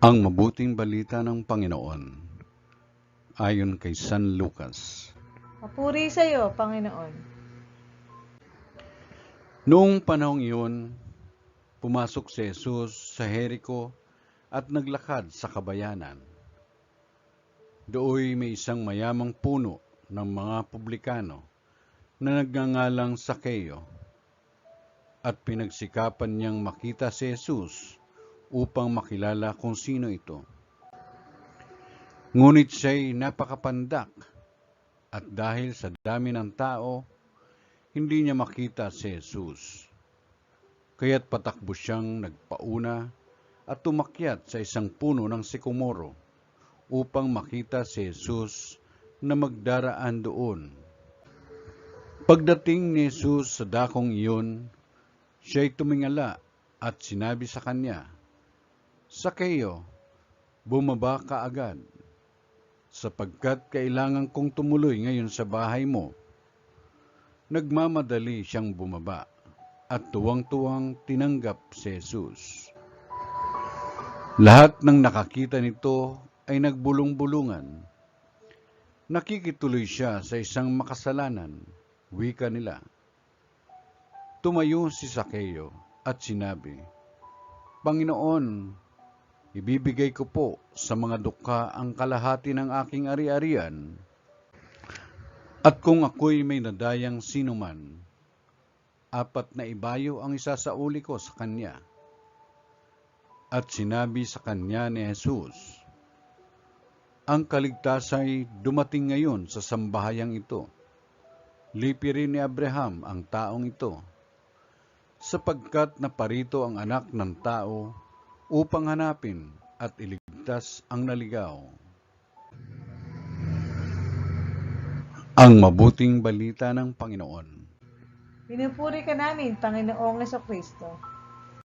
Ang mabuting balita ng Panginoon ayon kay San Lucas. Papuri sa iyo, Panginoon. Noong panahong iyon, pumasok si Jesus sa Jericho at naglakad sa kabayanan. Dooy may isang mayamang puno ng mga publikano na nagngangalang Sakeo, at pinagsikapan niyang makita si Jesus upang makilala kung sino ito. Ngunit siya'y napakapandak, at dahil sa dami ng tao, hindi niya makita si Jesus. Kaya't patakbo siyang nagpauna at tumakyat sa isang puno ng sikomoro upang makita si Jesus na magdaraan doon. Pagdating ni Jesus sa dakong iyon, siya'y tumingala at sinabi sa kanya, "Sakeo, bumaba ka agad, sapagkat kailangan kong tumuloy ngayon sa bahay mo." Nagmamadali siyang bumaba at tuwang-tuwang tinanggap si Jesus. Lahat ng nakakita nito ay nagbulong-bulungan. Nakikituloy siya sa isang makasalanan, wika nila. Tumayo si Sakeo at sinabi, "Panginoon, ibibigay ko po sa mga dukha ang kalahati ng aking ari-arian. At kung ako'y may nadayang sinuman, 4 na ibayo ang isasauli ko sa kanya." At sinabi sa kanya ni Jesus, "Ang kaligtasa'y dumating ngayon sa sambahayang ito. Lipi rin ni Abraham ang taong ito, sapagkat naparito ang Anak ng Tao upang hanapin at iligtas ang naligaw." Ang mabuting balita ng Panginoon. Pinupuri ka namin, Panginoong Kristo.